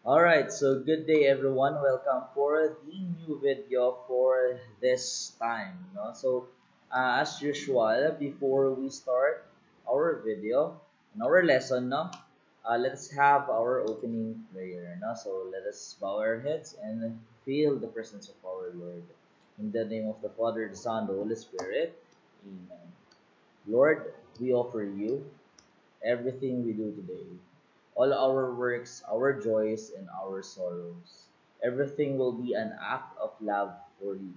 Alright, so good day everyone. Welcome for the new video for this time. No? As usual, before we start our video and our lesson, no? Let's have our opening prayer. No? So let us bow our heads and feel the presence of our Lord. In the name of the Father, the Son, the Holy Spirit. Amen. Lord, we offer you everything we do today, all our works, our joys, and our sorrows. Everything will be an act of love for you.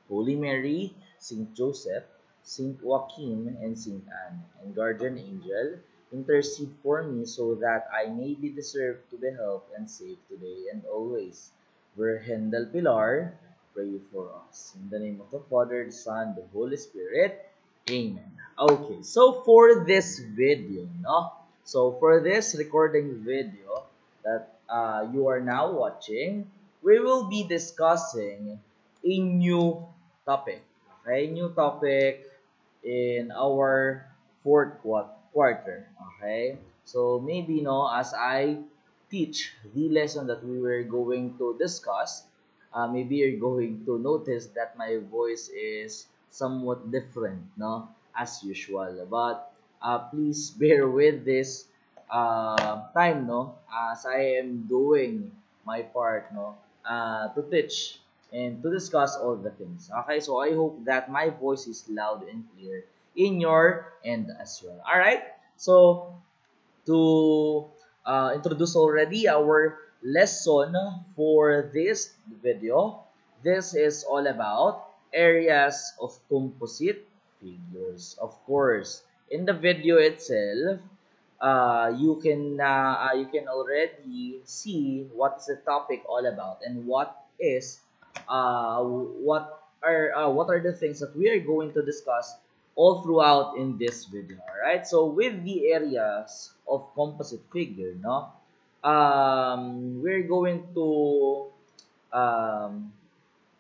Holy Mary, Saint Joseph, Saint Joachim, and Saint Anne, and Guardian Angel, intercede for me so that I may be deserved to be helped and saved today and always. Virgen del Pilar, pray for us. In the name of the Father, the Son, the Holy Spirit. Amen. Okay, so for this video, no? So for this recording video that you are now watching, we will be discussing a new topic. Okay, new topic in our quarter. Okay, so maybe no, as I teach the lesson that we were going to discuss, maybe you're going to notice that my voice is somewhat different, no, as usual. But please bear with this time, no, as I am doing my part, no, to teach and to discuss all the things. Okay, so I hope that my voice is loud and clear in your end as well. All right, so to introduce already our lesson for this video. This is all about areas of composite figures. Of course, in the video itself, you can already see what's the topic all about and what are the things that we are going to discuss all throughout in this video. All right, so with the areas of composite figure, no, we're going to um,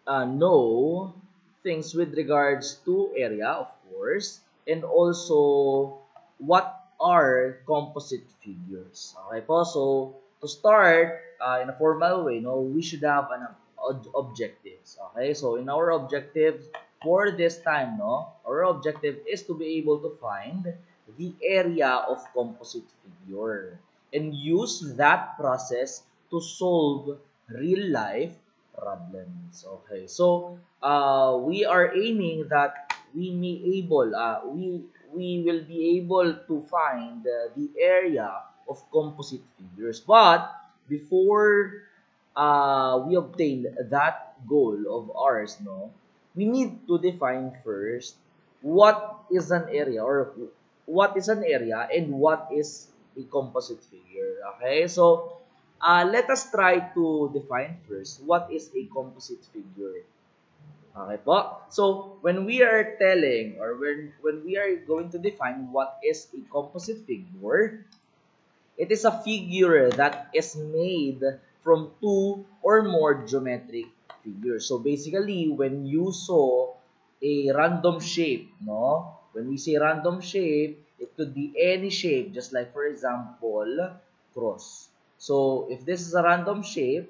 know things with regards to area, of course, and also what are composite figures. Okay po, so to start in a formal way, no, we should have an objectives. Okay, so in our objectives for this time, no, our objective is to be able to find the area of composite figure and use that process to solve real life problems. Okay, so we are aiming that we will be able to find the area of composite figures. But before we obtain that goal of ours, no, we need to define first what is an area, or what is an area and what is a composite figure. Okay, so let us try to define first what is a composite figure. Okay po? So, when we are telling, or when we are going to define what is a composite figure, it is a figure that is made from two or more geometric figures. So basically, when you saw a random shape, no? When we say random shape, it could be any shape, just like for example, cross. So if this is a random shape,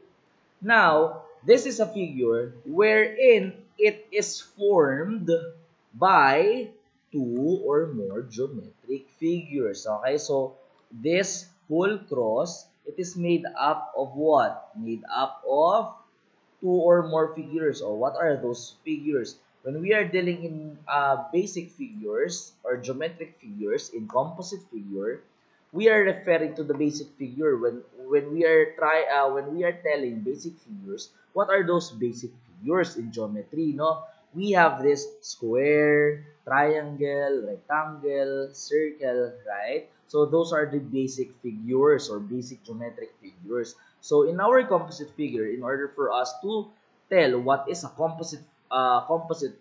now this is a figure wherein it is formed by two or more geometric figures. Okay, so this whole cross, it is made up of what? Made up of two or more figures. Or what are those figures? When we are dealing in basic figures or geometric figures, in composite figure, we are referring to the basic figure. When we are telling basic figures, what are those basic figures in geometry? No, we have this square, triangle, rectangle, circle, right? So those are the basic figures or basic geometric figures. So in our composite figure, in order for us to tell what is a composite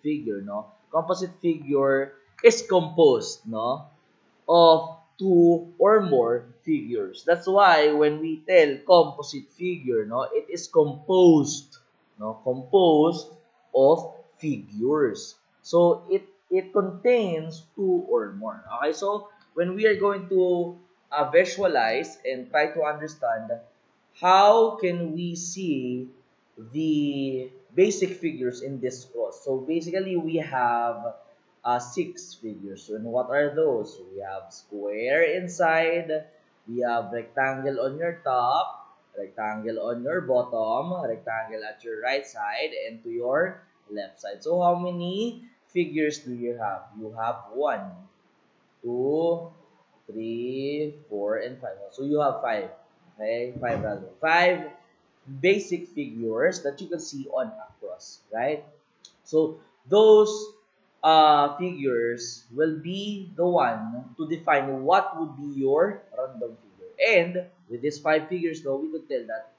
figure, no, composite figure is composed, no, of two or more figures. That's why when we tell composite figure, no, it is composed, no, composed of figures. So it contains two or more. Okay, so when we are going to visualize and try to understand how can we see the basic figures in this cross? So basically, we have six figures. So, and what are those? We have square inside, we have rectangle on your top, rectangle on your bottom, rectangle at your right side, and to your left side. So how many figures do you have? You have 1, 2, 3, 4, and 5. So you have 5. Okay, 5 rather. 5 basic figures that you can see on a cross, right? So those figures will be the one to define what would be your random figure. And with these 5 figures, though, we could tell that,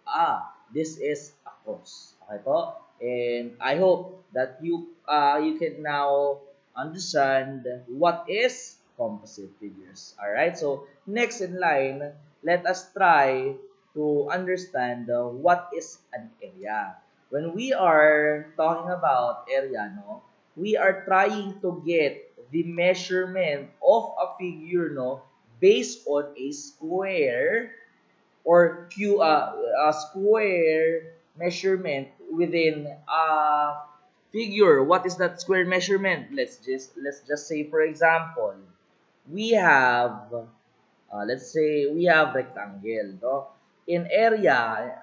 this is a cross. Okay po? And I hope that you can now understand what is composite figures. Alright, so next in line, let us try to understand what is an area. When we are talking about area, no, we are trying to get the measurement of a figure, no, based on a square or a square measurement within a figure. What is that square measurement? Let's just say, for example, we have let's say we have rectangle, no? In area,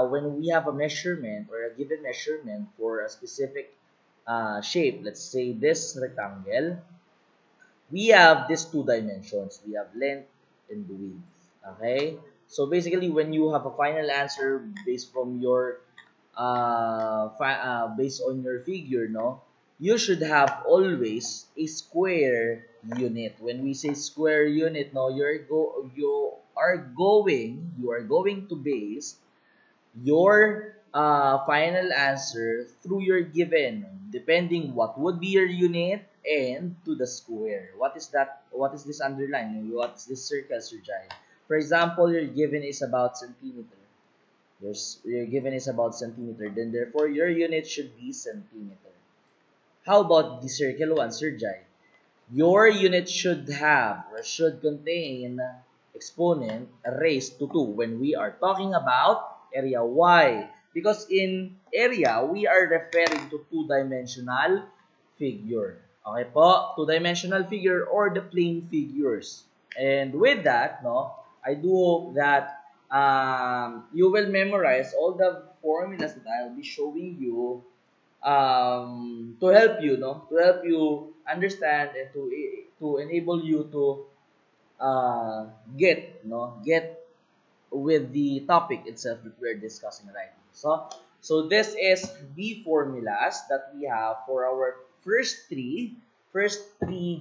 when we have a measurement or a given measurement for a specific shape, let's say this rectangle, we have these two dimensions. We have length and width. Okay? So basically, when you have a final answer based from your based on your figure, no, you should have always a square unit. When we say square unit, no, you are going to base your final answer through your given, depending what would be your unit and to the square. What is that? What is this underline? What is this circle, Sir Jai? For example, your given is about centimeter. Your given is about centimeter. Then therefore, your unit should be centimeter. How about the circle one, Sir Jai? Your unit should have or should contain exponent raised to 2 when we are talking about area. Why? Because in area, we are referring to two-dimensional figure. Okay po? Two-dimensional figure or the plane figures. And with that, no, I do hope that you will memorize all the formulas that I'll be showing you to help you, no, to help you understand and to enable you to get with the topic itself that we're discussing right now. So this is the formulas that we have for our first three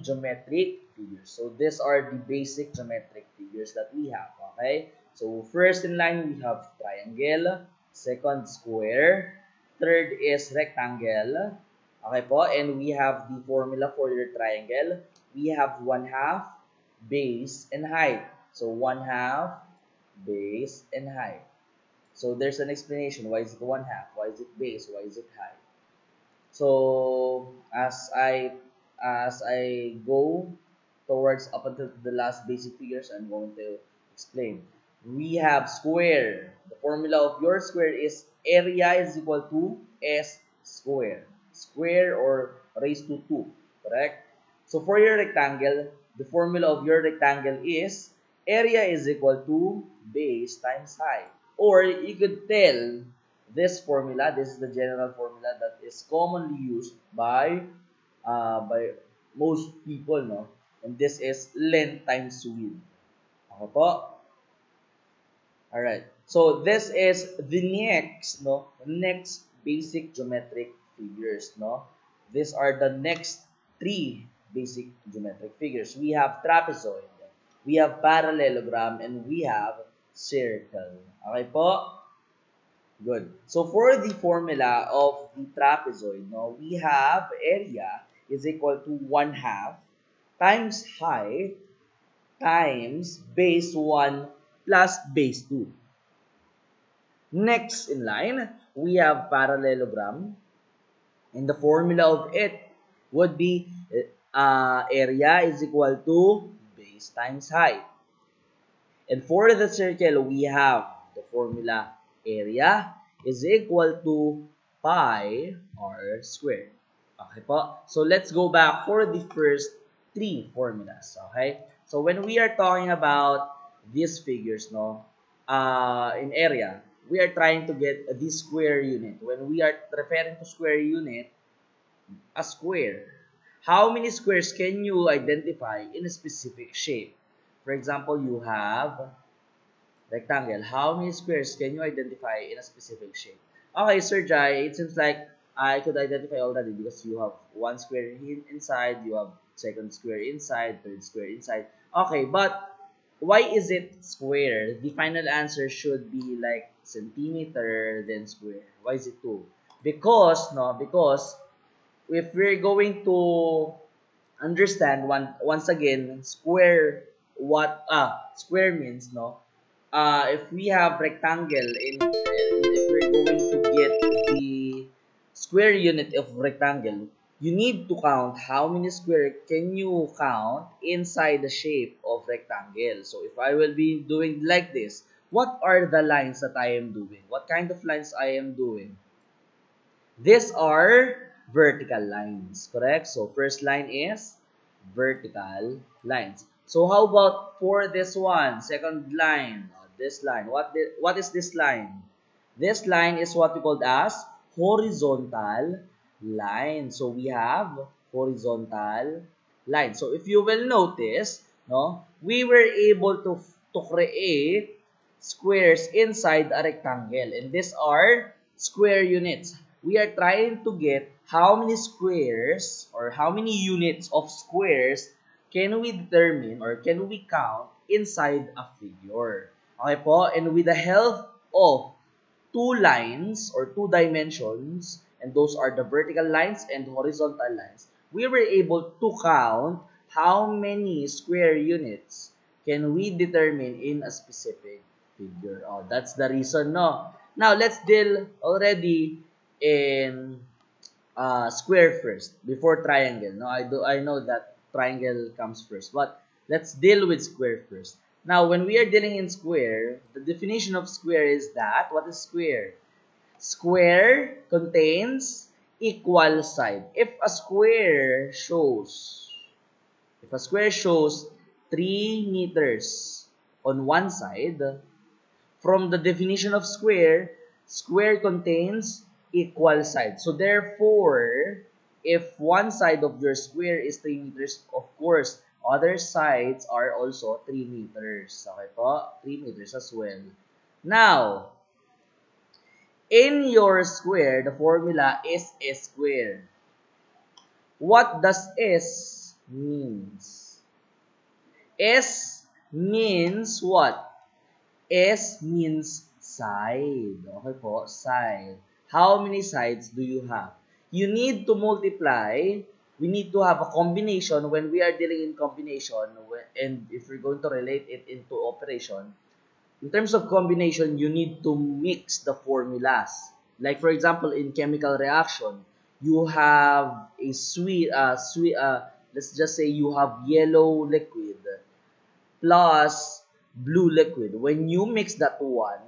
geometric figures. So these are the basic geometric figures that we have. Okay. So first in line we have triangle, second square, third is rectangle. Okay po, and we have the formula for your triangle. We have 1/2 base and height. So 1/2 base and height. So there's an explanation. Why is it 1/2? Why is it base? Why is it height? So as I go towards up until the last basic figures, I'm going to explain. We have square. The formula of your square is area is equal to S square. Square or raised to 2. Correct? So for your rectangle, the formula of your rectangle is area is equal to base times height. Or you could tell this formula, this is the general formula that is commonly used by most people, no? And this is length times width. Okay po? Alright. So this is the next basic geometric figures, no? These are the next 3 basic geometric figures. We have trapezoid, we have parallelogram, and we have circle. Okay po? Good. So for the formula of the trapezoid, no, we have area is equal to 1/2 times height times base 1 plus base 2. Next in line, we have parallelogram, and the formula of it would be area is equal to base times height. And for the circle, we have the formula area is equal to pi r squared. Okay po? So let's go back for the first three formulas. Okay? So when we are talking about these figures, no, in area, we are trying to get the square unit. When we are referring to square unit, a square, how many squares can you identify in a specific shape? For example, you have rectangle. How many squares can you identify in a specific shape? Okay, Sir Jai, it seems like I could identify already because you have one square inside, you have second square inside, third square inside. Okay, but why is it square? The final answer should be like centimeter, then square. Why is it 2? Because if we're going to understand once again square means, no, if we have rectangle and if we're going to get the square unit of rectangle, you need to count how many square can you count inside the shape of rectangle. So if I will be doing like this, what are the lines that I am doing? What kind of lines I am doing? These are vertical lines, correct? So first line is vertical lines. So how about for this one, second line, this line? What is this line? This line is what we call as horizontal line. So we have horizontal line. So if you will notice, no, we were able to create squares inside a rectangle, and these are square units. We are trying to get how many squares or how many units of squares can we determine or can we count inside a figure. Okay po? And with the help of two lines or two dimensions, and those are the vertical lines and horizontal lines, we were able to count how many square units can we determine in a specific figure. Oh, that's the reason, no? Now, let's deal already in square first before triangle. No, I know that triangle comes first, but let's deal with square first. Now, when we are dealing in square, the definition of square is that, what is square? Square contains equal side. If a square shows 3 meters on one side, from the definition of square, square contains equal sides. So therefore, if one side of your square is 3 meters, of course, other sides are also 3 meters. Okay po? 3 meters as well. Now, in your square, the formula is S squared. What does S means? S means what? S means side. Okay po, side. How many sides do you have? You need to multiply. We need to have a combination when we are dealing in combination. And if we're going to relate it into operation, in terms of combination, you need to mix the formulas. Like for example, in chemical reaction, you have a let's just say you have yellow liquid plus blue liquid. When you mix that one,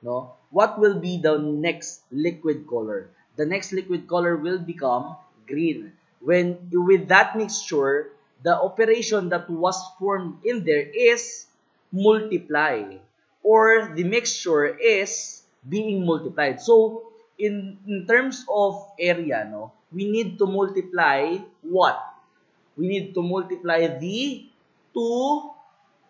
no, what will be the next liquid color? The next liquid color will become green. When with that mixture, the operation that was formed in there is multiply, or the mixture is being multiplied. So in terms of area, no, we need to multiply what? We need to multiply the two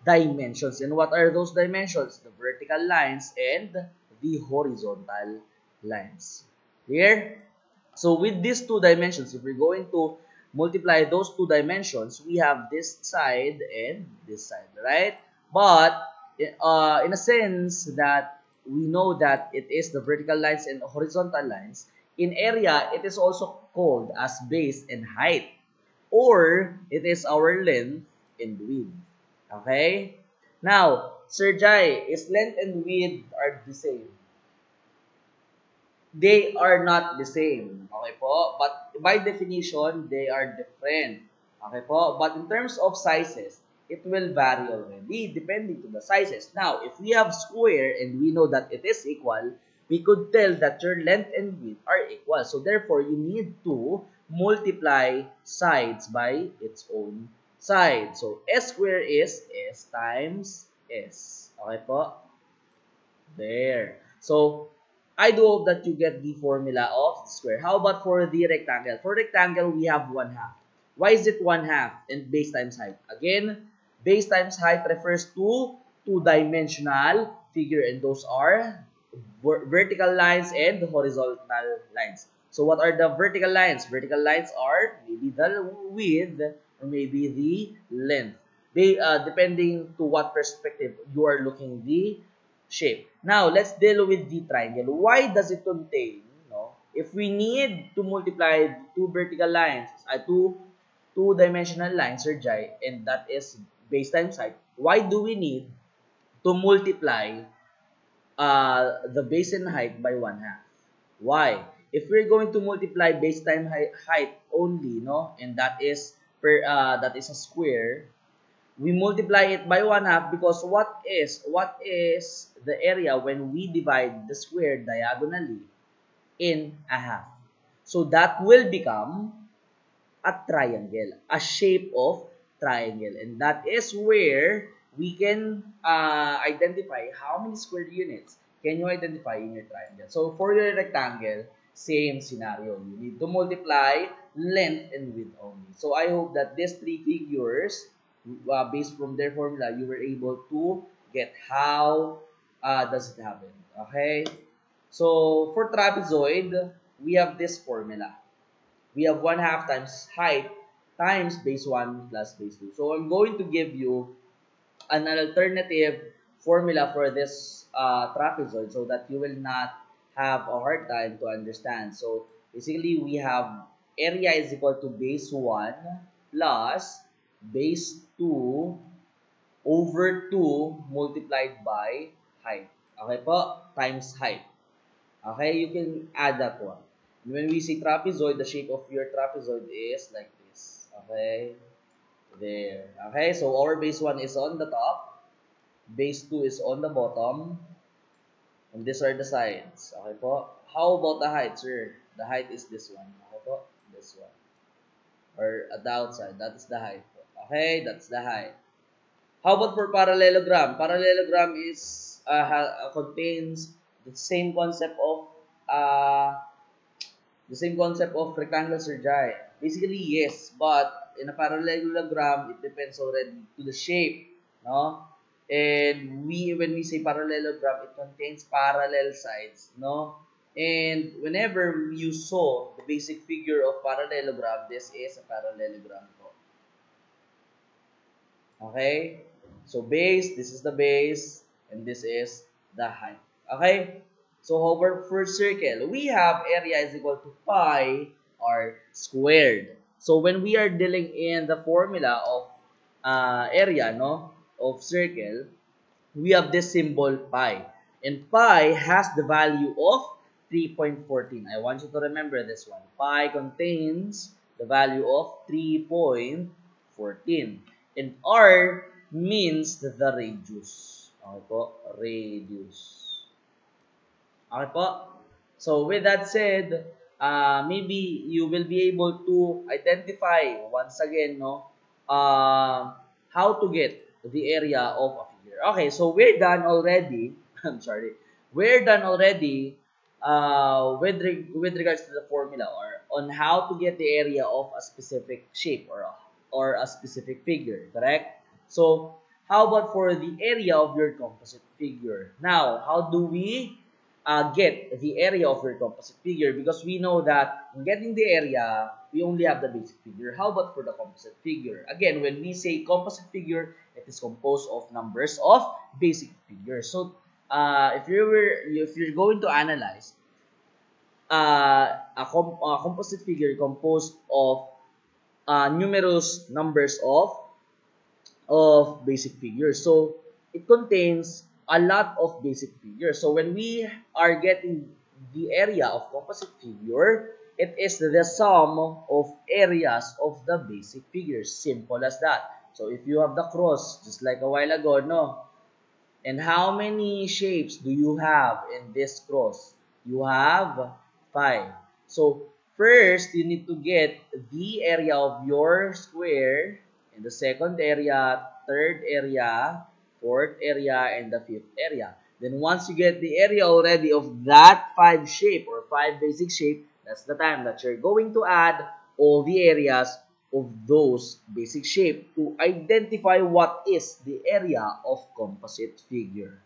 dimensions. And what are those dimensions? The vertical lines and the horizontal lines. Clear? So with these two dimensions, if we're going to multiply those two dimensions, we have this side and this side, right? But in a sense that we know that it is the vertical lines and horizontal lines, in area, it is also called as base and height, or it is our length and width. Okay? Now, Sir Jai, is length and width are the same? They are not the same. Okay po? But by definition, they are different. Okay po? But in terms of sizes, it will vary already depending to the sizes. Now, if we have square and we know that it is equal, we could tell that your length and width are equal. So therefore, you need to multiply sides by its own side. So S square is S times S. Okay po? There. So, I do hope that you get the formula of square. How about for the rectangle? For rectangle, we have 1/2. Why is it 1/2 and base times height? Again, base times height refers to two-dimensional figure, and those are vertical lines and horizontal lines. So what are the vertical lines? Vertical lines are maybe the width or maybe the length. They depending to what perspective you are looking the shape. Now, let's deal with the triangle. Why does it contain, if we need to multiply two vertical lines, two-dimensional lines, and that is base times height, why do we need to multiply the base and height by 1/2? Why? If we're going to multiply base times height only, and that is a square, we multiply it by 1/2 because what is the area when we divide the square diagonally in a half? So that will become a triangle, a shape of triangle, and that is where we can identify how many square units can you identify in your triangle. So for your rectangle, same scenario. You need to multiply length and width only. So I hope that these three figures, based from their formula, you were able to get how does it happen. Okay? So for trapezoid, we have this formula. We have 1/2 times height times base 1 plus base 2. So I'm going to give you an alternative formula for this trapezoid so that you will not have a hard time to understand. So basically, we have area is equal to base 1 plus base 2 over 2 multiplied by height. Okay po? Times height. Okay? You can add that one. When we say trapezoid, the shape of your trapezoid is like this. Okay? There. Okay? So our base 1 is on the top. Base 2 is on the bottom. And these are the sides. Okay po? How about the height, sir? The height is this one. Okay po? This one. Or at the outside. That is the height po. Okay? That's the height. How about for parallelogram? Parallelogram is contains the same concept of rectangle, sir Jai. Basically, yes, but in a parallelogram, it depends already to the shape, no? And when we say parallelogram, it contains parallel sides, no? And whenever you saw the basic figure of parallelogram, this is a parallelogram po. Okay? So base, this is the base, and this is the height. Okay? So over for circle, we have area is equal to pi r squared. So when we are dealing in the formula of area, of circle, we have this symbol pi. And pi has the value of 3.14. I want you to remember this one. Pi contains the value of 3.14. And r means the radius. Okay po, radius. Okay po? So with that said, maybe you will be able to identify once again, how to get the area of a figure. Okay, so we're done already. I'm sorry. We're done already with regards to the formula or on how to get the area of a specific shape or a specific figure, correct? So how about for the area of your composite figure? Now, how do we get the area of your composite figure? Because we know that in getting the area, we only have the basic figure. How about for the composite figure? Again, when we say composite figure, it is composed of numbers of basic figures. So if you're going to analyze a composite figure composed of numerous numbers of basic figures. So it contains a lot of basic figures. So when we are getting the area of composite figure, it is the sum of areas of the basic figures. Simple as that. So if you have the cross, just like a while ago, no? And how many shapes do you have in this cross? You have 5. So first, you need to get the area of your square, and the second area, third area, fourth area, and the fifth area. Then once you get the area already of that 5 shape or 5 basic shape, that's the time that you're going to add all the areas of those basic shape to identify what is the area of composite figure.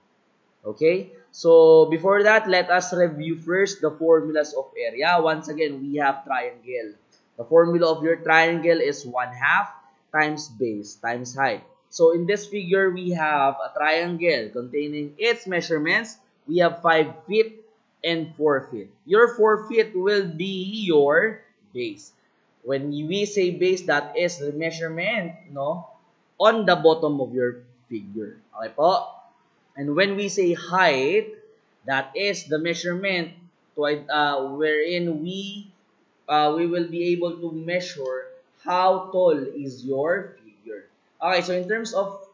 Okay? So, before that, let us review first the formulas of area. Once again, we have triangle. The formula of your triangle is 1/2 times base times height. So, in this figure, we have a triangle containing its measurements. We have 5 feet and 4 feet. Your 4 feet will be your base. When we say base, that is the measurement, no, on the bottom of your figure. Okay po? And when we say height, that is the measurement to, wherein we will be able to measure how tall is your figure. Okay, so in terms of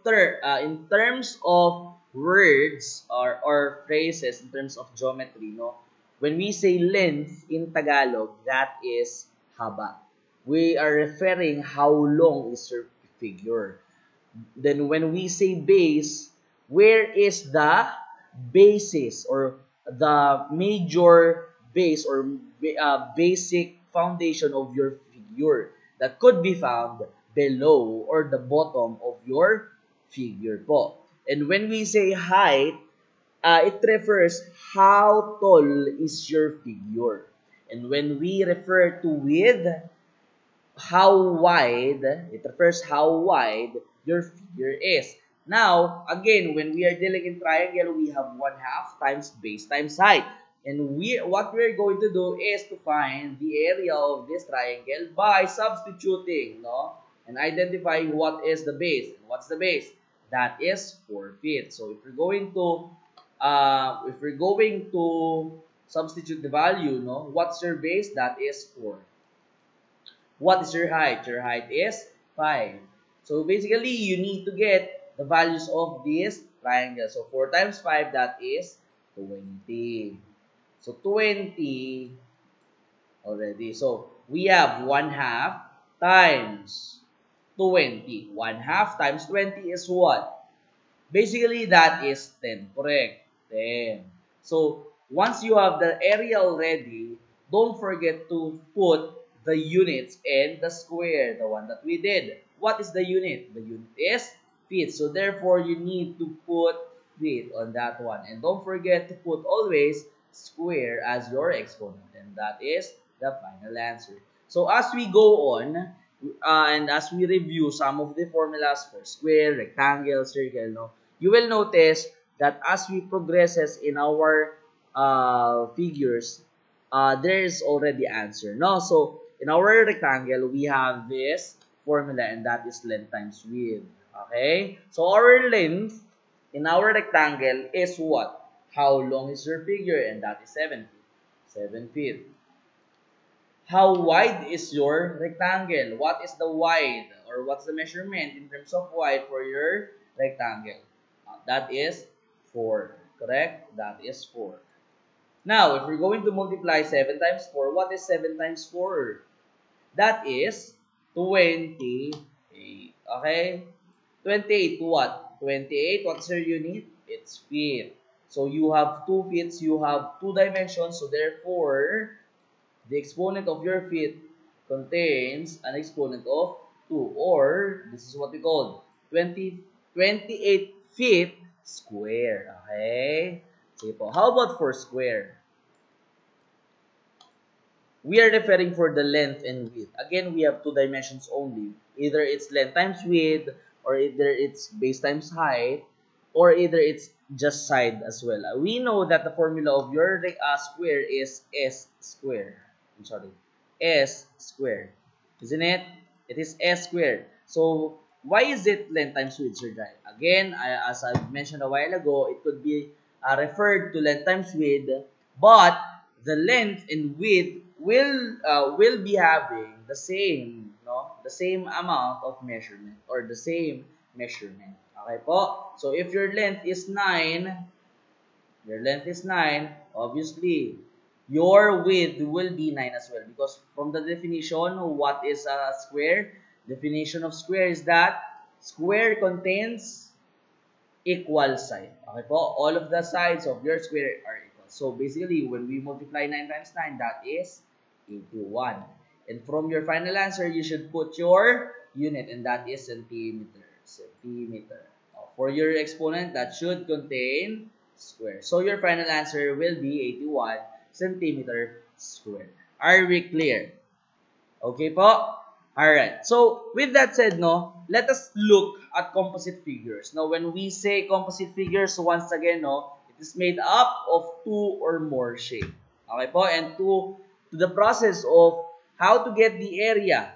words or phrases, in terms of geometry, no, when we say length in Tagalog, that is haba. We are referring how long is your figure. Then when we say base, where is the basis or the major base or basic foundation of your figure that could be found below or the bottom of your figure po. And when we say height, it refers how tall is your figure. And when we refer to width, how wide, it refers how wide your figure is. Now, again, when we are dealing in triangle, we have 1/2 times base times height. And what we're going to do is to find the area of this triangle by substituting, no? And identifying what is the base. What's the base? That is 4 feet. So if we're going to substitute the value, no? What's your base? That is 4. What is your height? Your height is 5. So basically, you need to get the values of this triangle. So 4 times 5, that is 20. So 20 already. So we have 1/2 times 20. 1/2 times 20 is what? Basically, that is 10. Correct? 10. So once you have the area already, don't forget to put the units and the square, the one that we did. What is the unit? The unit is feet. So therefore, you need to put feet on that one. And don't forget to put always square as your exponent. And that is the final answer. So as we go on, and as we review some of the formulas for square, rectangle, circle, no, you will notice that as we progresses in our figures, there is already answer. No, so in our rectangle, we have this formula, and that is length times width. Okay? So our length in our rectangle is what? How long is your figure? And that is 7 feet. 7 feet. How wide is your rectangle? What is the wide, or what's the measurement in terms of wide for your rectangle? That is 4. Correct? That is 4. Now, if we're going to multiply 7 times 4, what is 7 times 4? That is 28. Okay? 28 what? 28, what's your unit? It's feet. So you have 2 feet, you have 2 dimensions, so therefore, the exponent of your feet contains an exponent of 2, or this is what we call 28 feet square. Okay? Sige po. How about for square? We are referring for the length and width. Again, we have 2 dimensions only. Either it's length times width, or either it's base times height, or either it's just side as well. We know that the formula of your square is S square. I'm sorry. S square. Isn't it? It is S square. So, why is it length times width, Sir Jai? Again, as I mentioned a while ago, it could be referred to length times width, but the length and width will be having the same, no? the same amount of measurement or the same measurement. Okay po? So if your length is 9, obviously your width will be 9 as well, because from the definition, what is a square? Definition of square is that square contains equal side. Okay po? All of the sides of your square are equal. So basically, when we multiply 9 times 9, that is 81. And from your final answer, you should put your unit, and that is centimeter. Centimeter. For your exponent, that should contain square. So your final answer will be 81 centimeter square. Are we clear? Okay po? Alright. So, with that said, no, let us look at composite figures. Now, when we say composite figures, once again, no, it is made up of two or more shapes. Okay po? And to the process of how to get the area.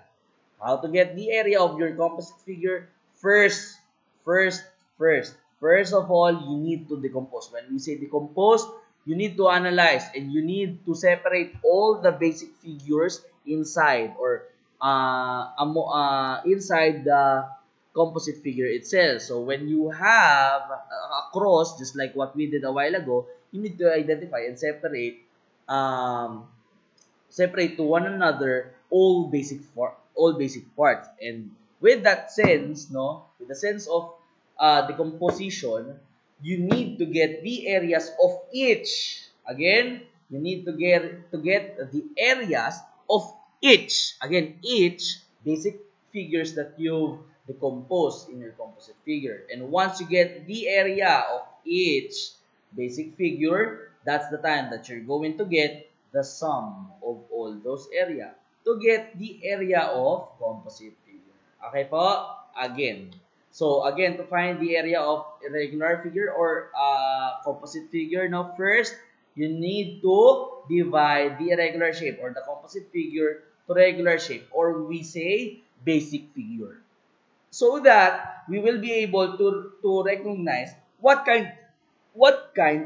How to get the area of your composite figure, first of all, you need to decompose. When we say decompose, you need to analyze and you need to separate all the basic figures inside or inside the composite figure itself. So when you have a cross, just like what we did a while ago, you need to identify and separate to one another all basic parts. And with that sense, no, with the sense of decomposition, you need to get the areas of each. Again, you need to get the areas of each. Again, each basic figures that you decompose in your composite figure. And once you get the area of each basic figure, that's the time that you're going to get the sum of all those area to get the area of composite figure. Okay po? Again. So, again, to find the area of irregular figure or composite figure, now first, you need to divide the irregular shape or the composite figure to regular shape, or we say basic figure. So that we will be able to recognize what kind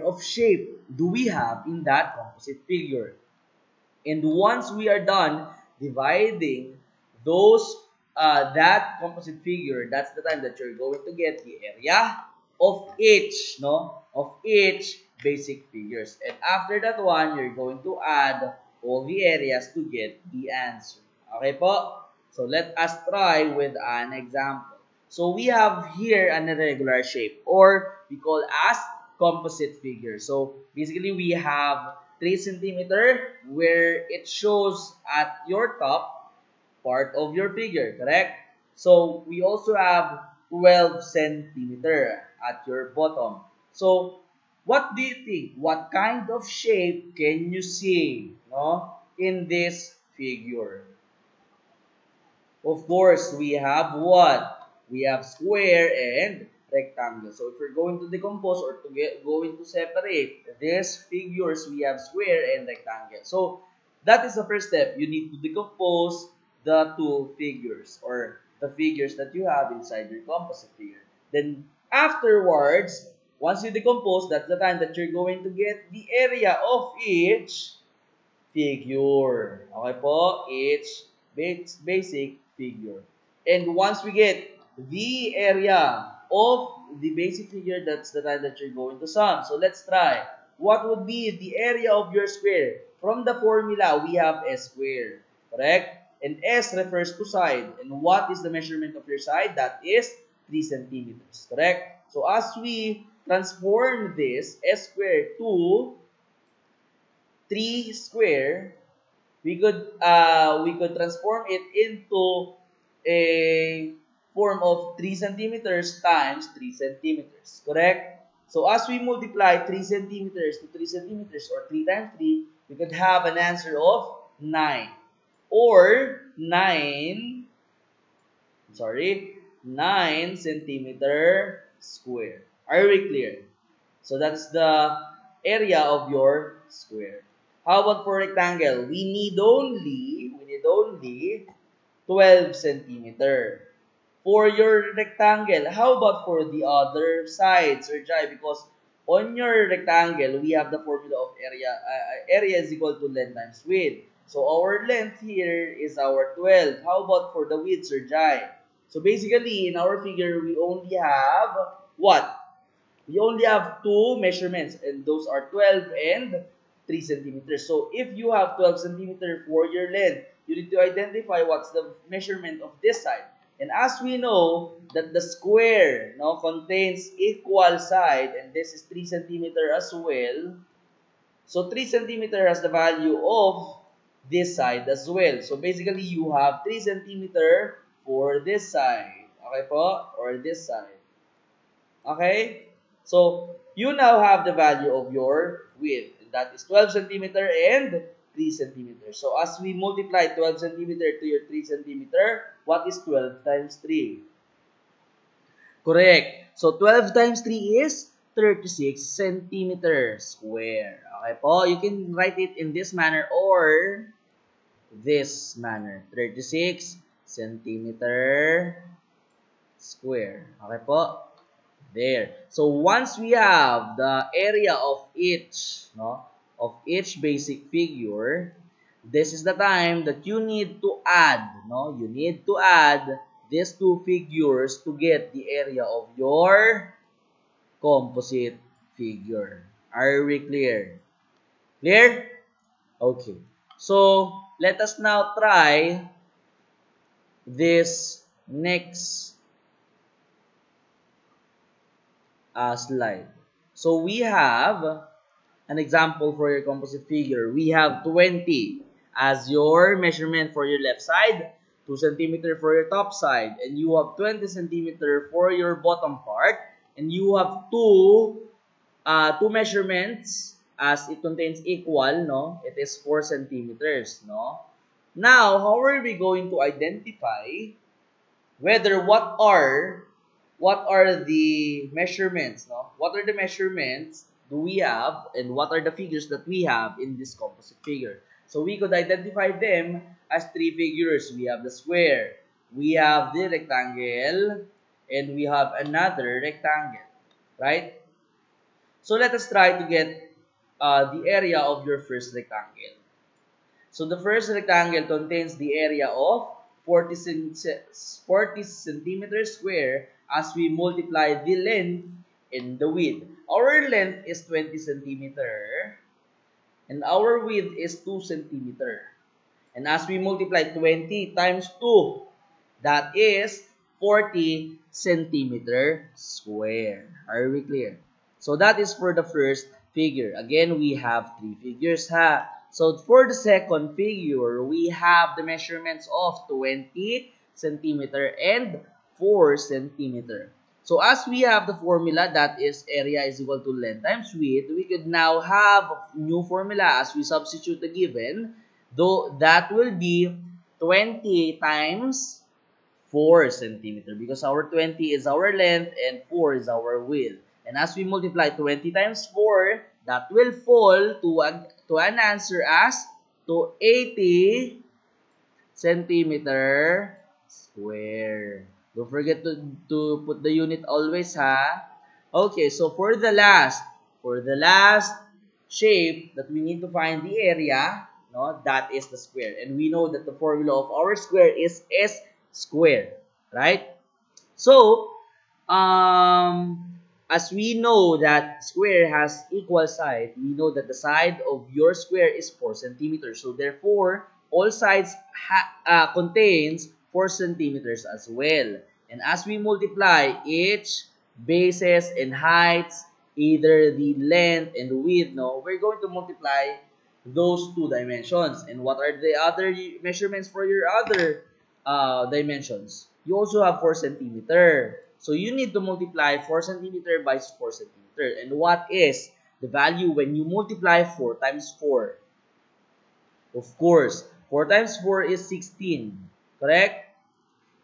of shape do we have in that composite figure. And once we are done dividing those that composite figure, that's the time that you're going to get the area of each, of each basic figures. And after that one, you're going to add all the areas to get the answer. Okay po? So let us try with an example. So we have here an irregular shape, or we call as composite figure. So basically we have 3 centimeter where it shows at your top part of your figure, correct? So we also have 12 centimeter at your bottom. So what do you think? What kind of shape can you see, in this figure? Of course, we have what? We have square and rectangle. So if we're going to decompose or going to separate these figures, we have square and rectangle. So that is the first step. You need to decompose the two figures or the figures that you have inside your composite figure. Then afterwards, once you decompose, that's the time that you're going to get the area of each figure. Okay po? Each basic figure. And once we get the area of the basic figure, that's the time that you're going to sum. So let's try. What would be the area of your square? From the formula, we have S squared. Correct? And S refers to side. And what is the measurement of your side? That is 3 centimeters. Correct? So as we transform this S squared to 3 square, we could transform it into a form of 3 centimeters times 3 centimeters. Correct? So as we multiply 3 centimeters to 3 centimeters, or 3 times 3, we could have an answer of 9. Or 9 centimeter square. Are we clear? So that's the area of your square. How about for rectangle? We need only 12 centimeter. For your rectangle, how about for the other sides, or Jai? Because on your rectangle, we have the formula of area. Area is equal to length times width. So our length here is our 12. How about for the width, Sir Jai? So basically, in our figure, we only have what? We only have two measurements, and those are 12 and 3 centimeters. So if you have 12 centimeters for your length, you need to identify what's the measurement of this side. And as we know that the square contains equal side, and this is 3 centimeters as well. So 3 centimeters has the value of this side as well. So basically, you have 3 centimeters for this side. Okay po? Or this side. Okay? So, you now have the value of your width. That is 12 centimeters and 3 centimeters. So, as we multiply 12 centimeters to your 3 centimeters, what is 12 times 3? Correct. So, 12 times 3 is 36 centimeters square. Okay po? You can write it in this manner or this manner. 36 centimeter square. Okay po? There. So once we have the area of each basic figure, this is the time that you need to add, you need to add these two figures to get the area of your composite figure. Are we clear? Clear? Okay. So let us now try this next slide. So we have an example for your composite figure. We have 20 as your measurement for your left side, 2 centimeters for your top side, and you have 20 centimeters for your bottom part, and you have two measurements as it contains equal, it is 4 centimeters, Now, how are we going to identify whether what are the measurements, What are the measurements do we have and what are the figures that we have in this composite figure? So we could identify them as three figures. We have the square, we have the rectangle, and we have another rectangle, right? So let us try to get the area of your first rectangle. So the first rectangle contains the area of 40 centimeters square as we multiply the length and the width. Our length is 20 centimeter and our width is 2 centimeter. And as we multiply 20 times 2, that is 40 centimeter square. Are we clear? So that is for the first figure. Again, we have three figures, ha? So for the second figure, we have the measurements of 20 centimeter and 4 centimeter. So as we have the formula, that is area is equal to length times width, we could now have a new formula as we substitute the given, though that will be 20 times 4 centimeter because our 20 is our length and 4 is our width. And as we multiply 20 times 4, that will fall to an answer as to 80 centimeter square. Don't forget to put the unit always, ha? Okay, so for the last shape that we need to find the area, that is the square. And we know that the formula of our square is S square, right? So, as we know that square has equal side, we know that the side of your square is 4 centimeters. So therefore, all sides contains 4 centimeters as well. And as we multiply each bases and heights, either the length and the width, we're going to multiply those two dimensions. And what are the other measurements for your other dimensions? You also have 4 centimeter. So you need to multiply 4 centimeter by 4 centimeter. And what is the value when you multiply 4 times 4? Of course, 4 times 4 is 16. Correct?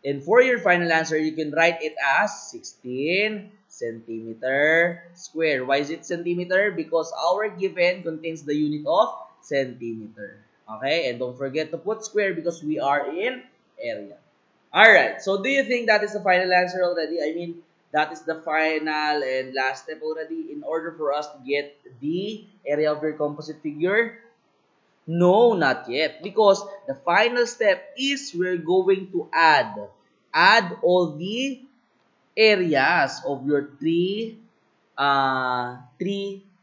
And for your final answer, you can write it as 16 centimeter square. Why is it centimeter? Because our given contains the unit of centimeter. Okay? And don't forget to put square because we are in area. Alright, so do you think that is the final answer already? I mean, that is the final and last step already in order for us to get the area of your composite figure? No, not yet. Because the final step is we're going to add all the areas of your three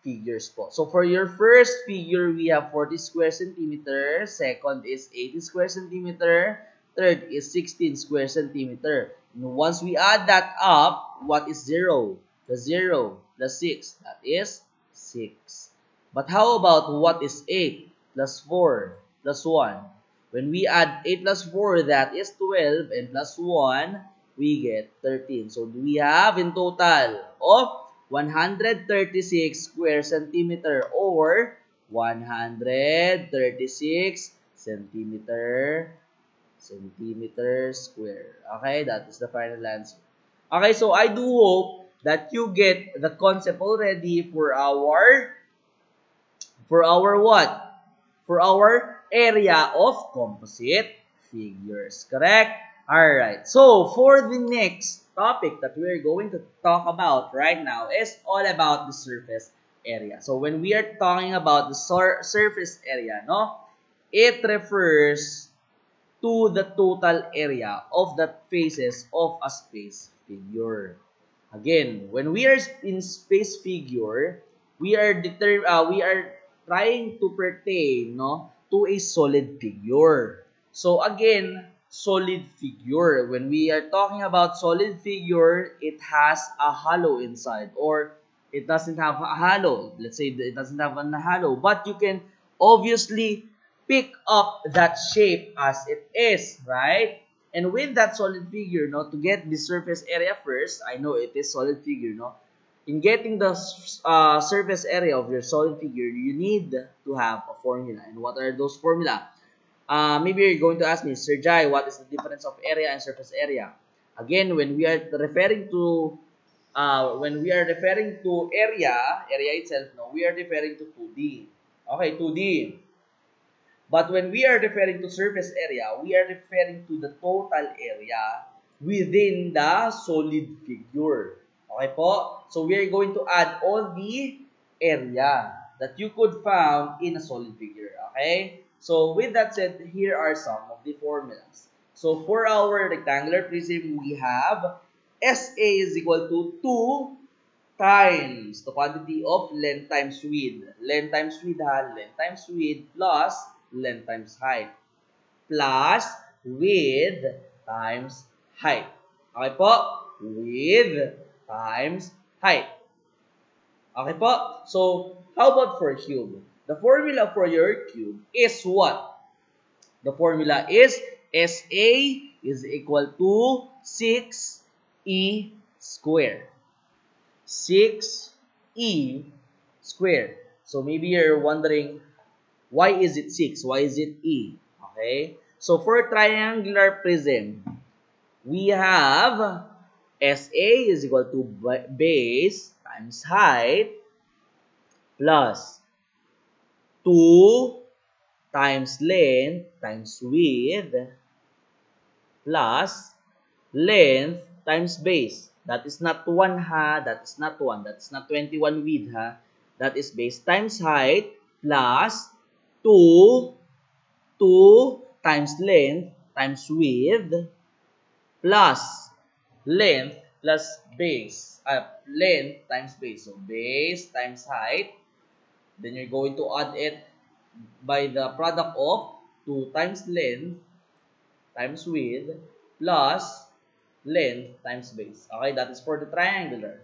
figures po. So for your first figure, we have 40 square centimeter. Second is 80 square centimeter. Third is 16 square centimeter. And once we add that up, what is 0? The 0 plus 6, that is 6. But how about what is 8 plus 4 plus 1? When we add 8 plus 4, that is 12, and plus 1, we get 13. So we have in total of 136 square centimeter or 136 centimeter square. Okay, that is the final answer. Okay, so I do hope that you get the concept already for our what? For our area of composite figures, correct? Alright, so for the next topic that we're going to talk about right now is all about the surface area. So when we are talking about the surface area, no, it refers to the total area of the faces of a space figure. Again, when we are in space figure, we are trying to pertain, no, to a solid figure. So again, solid figure. When we are talking about solid figure, it has a hollow inside, or it doesn't have a hollow. Let's say it doesn't have a hollow, but you can obviously pick up that shape as it is, right? And with that solid figure, no, to get the surface area first, I know it is solid figure, no. In getting the surface area of your solid figure, you need to have a formula. And what are those formula? Maybe you're going to ask me, Sir Jai, what is the difference of area and surface area? Again, when we are referring to area itself, no, we are referring to 2D. Okay, 2D. But when we are referring to surface area, we are referring to the total area within the solid figure. Okay po? So we are going to add all the area that you could found in a solid figure. Okay? So with that said, here are some of the formulas. So for our rectangular prism, we have SA is equal to 2 times the quantity of length times width. Length times width, length times width plus length times height. Plus width times height. Okay po? Width times height. Okay po? So, how about for cube? The formula for your cube is what? The formula is SA is equal to 6E squared. 6E squared. So, maybe you're wondering, why is it 6? Why is it E? Okay? So, for triangular prism, we have SA is equal to base times height plus 2 times length times width plus length times base. That is not 1 ha, that is not 1, that's not 21 width ha. That is base times height plus 2 times length times width plus length plus base. Length times base. So, base times height. Then you're going to add it by the product of 2 times length times width plus length times base. Okay, that is for the triangular.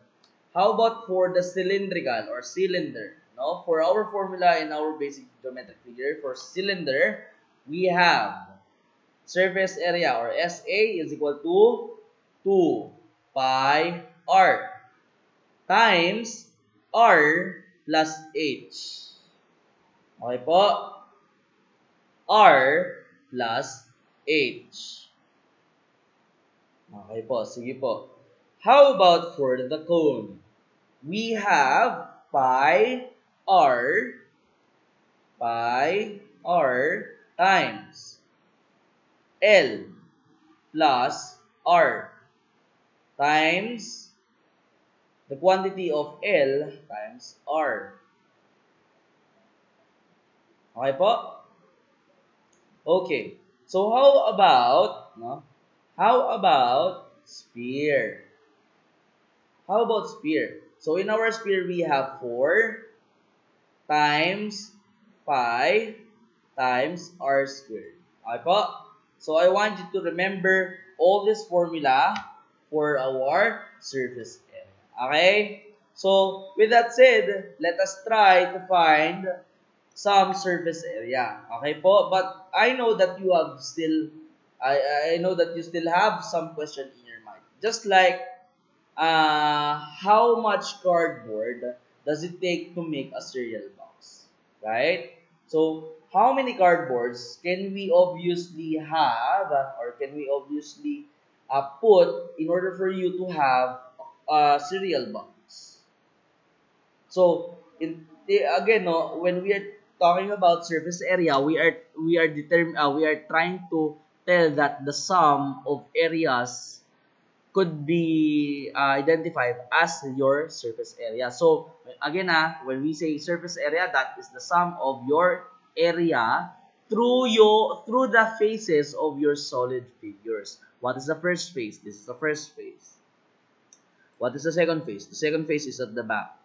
How about for the cylindrical or cylinder? No, for our formula in our basic geometric figure, for cylinder, we have surface area or SA is equal to 2 pi r times r plus h. Okay po? R plus h. Okay po, sige po. How about for the cone? We have pi r times L plus R times the quantity of L times R. Okay po? Okay. So how about, no? How about sphere? How about sphere? So in our sphere, we have 4 times pi times r squared. Okay po? So I want you to remember all this formula for our surface area. Okay? So with that said, let us try to find some surface area. Okay po? But I know that you have still I know that you still have some question in your mind. Just like how much cardboard does it take to make a cereal box, right? So how many cardboards can we obviously have, or can we obviously put in order for you to have a cereal box? So again, no, when we are talking about surface area, we are trying to tell that the sum of areas could be identified as your surface area. So again, when we say surface area, that is the sum of your area through the faces of your solid figures. What is the first face? This is the first face. What is the second face? The second face is at the back.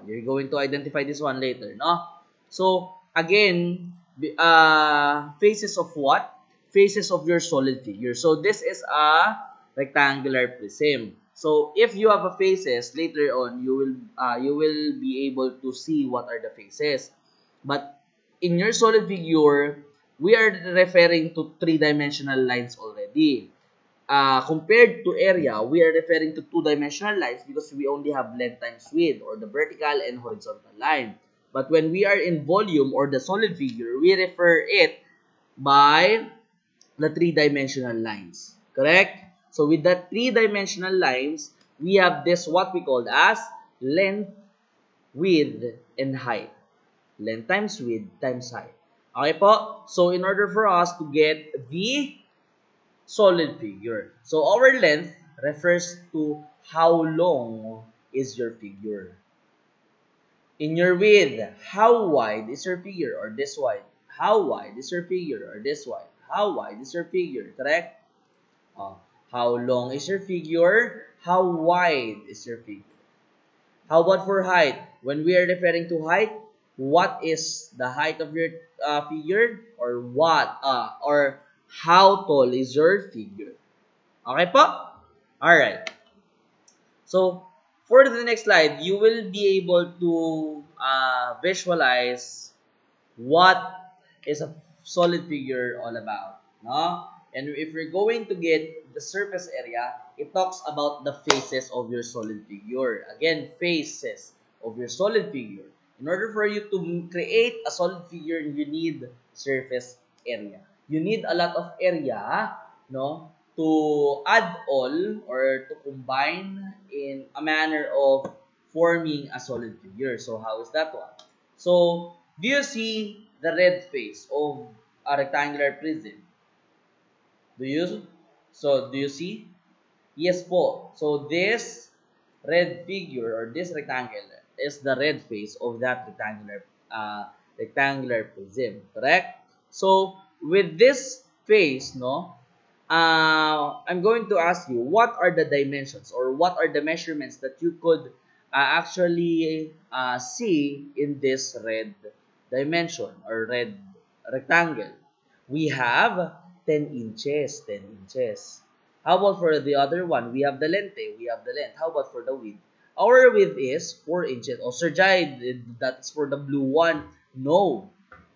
You're going to identify this one later, no? So again, faces of what? Faces of your solid figure. So this is a rectangular prism. So if you have a faces later on, you will be able to see what are the faces. But in your solid figure, we are referring to three-dimensional lines already. Compared to area, we are referring to two-dimensional lines because we only have length times width, or the vertical and horizontal line. But when we are in volume or the solid figure, we refer it by the three-dimensional lines. Correct? So with that three-dimensional lines, we have this what we call as length, width, and height. Length times width times height. Okay po? So in order for us to get the solid figure. So our length refers to how long is your figure. In your width, how wide is your figure, or this wide? How wide is your figure, or this wide? How wide is your figure? Correct? How long is your figure? How wide is your figure? How about for height? When we are referring to height, what is the height of your figure, or or how tall is your figure? Okay po? Alright. So, for the next slide, you will be able to visualize what is a solid figure all about. No? And if we're going to get the surface area, it talks about the faces of your solid figure. Again, faces of your solid figure. In order for you to create a solid figure, you need surface area. You need a lot of area, no, to add all or to combine in a manner of forming a solid figure. So how is that one? So do you see the red face of a rectangular prism? Do you? So do you see? Yes po. So this red figure or this rectangle is the red face of that rectangular prism. Correct? So with this face, no, I'm going to ask you, what are the dimensions or what are the measurements that you could actually see in this red dimension or red rectangle? We have 10 inches, 10 inches. How about for the other one? We have the length, we have the length. How about for the width? Our width is 4 inches. Oh, Sir Jai, that's for the blue one. No,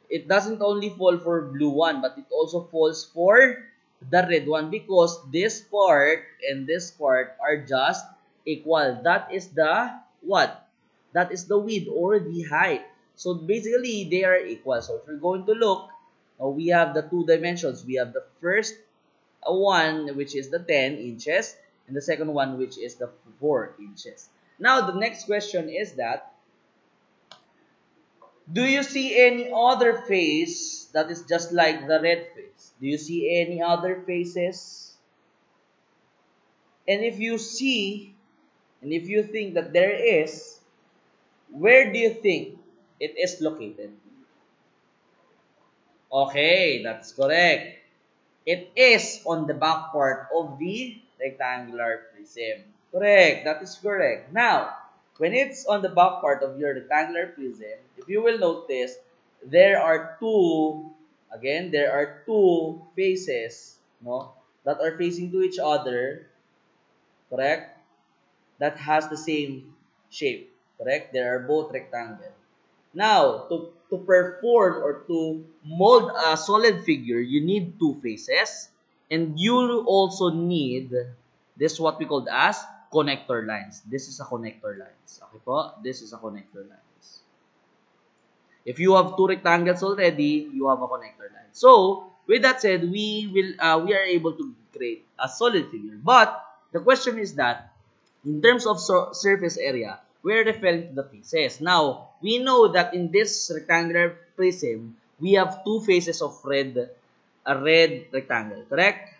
it doesn't only fall for blue one, but it also falls for the red one because this part and this part are just equal. That is the what? That is the width or the height. So basically, they are equal. So if we're going to look, we have the two dimensions. We have the first one, which is the 10 inches, and the second one, which is the 4 inches. Now, the next question is that, do you see any other face that is just like the red face? Do you see any other faces? And if you see, and if you think that there is, where do you think it is located? Okay, that's correct. It is on the back part of the rectangular prism. Correct, that is correct. Now, when it's on the back part of your rectangular prism, if you will notice, there are two faces, no, that are facing to each other, correct? That has the same shape, correct? They are both rectangle. Now, to perform or to mold a solid figure, you need two faces, and you also need this what we call as connector lines. This is a connector lines. Okay po? This is a connector lines. If you have two rectangles already, you have a connector line. So, with that said, we are able to create a solid figure. But the question is that in terms of surface area, we're referring to the faces. Now, we know that in this rectangular prism, we have two faces of a red rectangle, correct?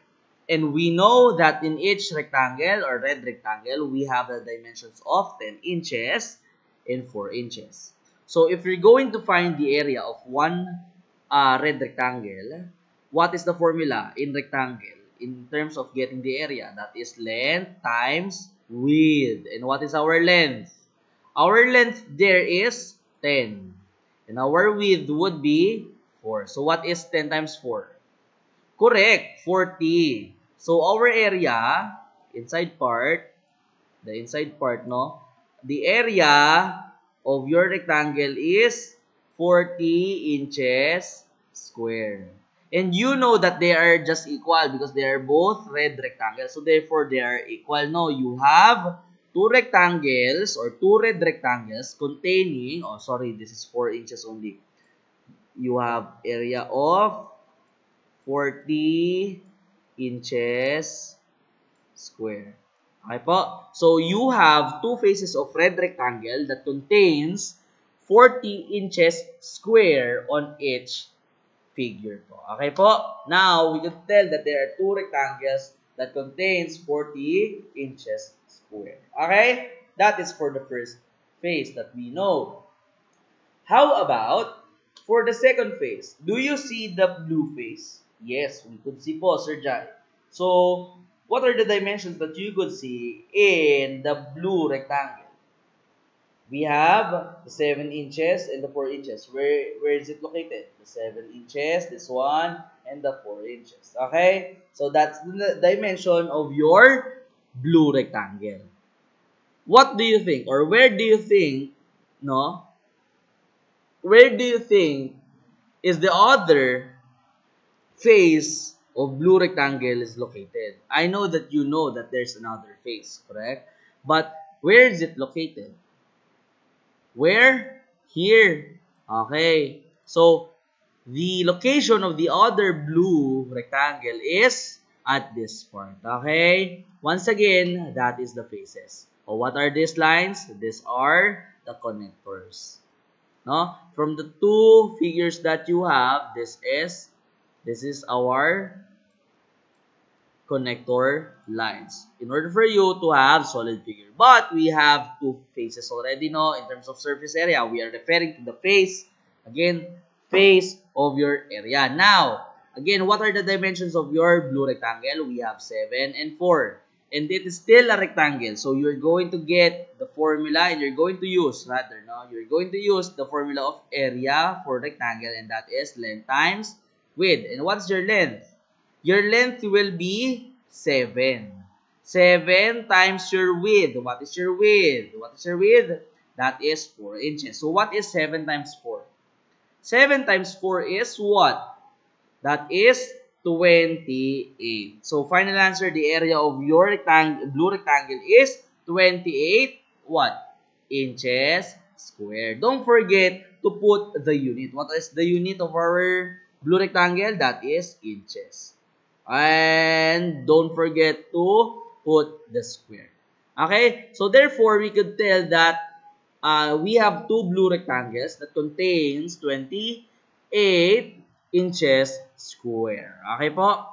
And we know that in each rectangle or red rectangle, we have the dimensions of 10 inches and 4 inches. So, if you're going to find the area of one red rectangle, what is the formula in rectangle? In terms of getting the area, that is length times width. And what is our length? Our length there is 10. And our width would be 4. So, what is 10 times 4? Correct, 40. So, our area, the inside part, no? The area of your rectangle is 40 inches square. And you know that they are just equal because they are both red rectangles. So, therefore, they are equal. No, you have two rectangles or two red rectangles containing, oh, sorry, this is 4 inches only. You have area of 40 inches square. Okay po? So, you have two faces of red rectangle that contains 40 inches square on each figure po. Okay po? Now, we can tell that there are two rectangles that contains 40 inches square. Okay? That is for the first face that we know. How about for the second face? Do you see the blue face? Yes, we could see po, Sir Jai. So, what are the dimensions that you could see in the blue rectangle? We have the 7 inches and the 4 inches. Where is it located? The 7 inches, this one, and the 4 inches. Okay? So, that's the dimension of your blue rectangle. What do you think? Or where do you think, no? Where do you think is the other face of blue rectangle is located? I know that you know that there's another face, correct? But where is it located? Where? Here. Okay. So, the location of the other blue rectangle is at this part. Okay? Once again, that is the faces. Oh, what are these lines? These are the connectors. No? From the two figures that you have, this is our connector lines in order for you to have solid figure. But we have two faces already, no? In terms of surface area, we are referring to the face. Again, face of your area. Now, again, what are the dimensions of your blue rectangle? We have 7 and 4. And it is still a rectangle. So, you're going to get the formula and you're going to use, you're going to use the formula of area for rectangle, and that is length times width. And what's your length? Your length will be 7. 7 times your width. What is your width? What is your width? That is 4 inches. So, what is 7 times 4? 7 times 4 is what? That is 28. So, final answer, the area of your blue rectangle is 28 what? Inches square. Don't forget to put the unit. What is the unit of our blue rectangle? That is inches. And don't forget to put the square. Okay? So, therefore, we could tell that we have two blue rectangles that contains 28 inches square. Okay po?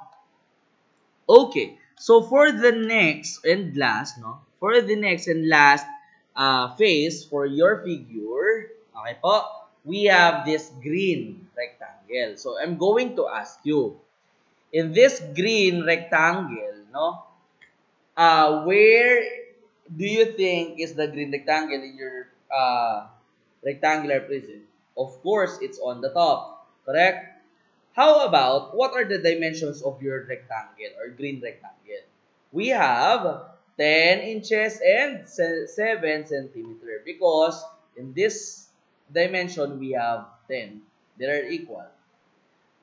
Okay. So, for the next and last, phase for your figure, okay po, we have this green rectangle. rectangle. So I'm going to ask you, in this green rectangle, no, where do you think is the green rectangle in your rectangular prism? Of course, it's on the top, correct? How about, what are the dimensions of your rectangle or green rectangle? We have 10 inches and 7 centimeter because in this dimension we have 10. They are equal.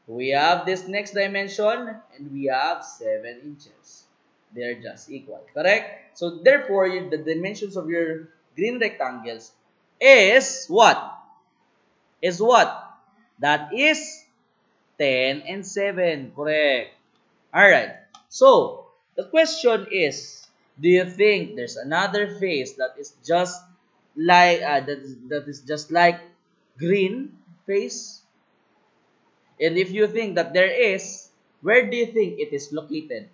We have this next dimension and we have 7 inches. They are just equal, correct? So therefore, the dimensions of your green rectangles is what? Is what? That is 10 and 7, correct? Alright, so the question is, do you think there's another face that is just like that is just like green face? And if you think that there is, where do you think it is located?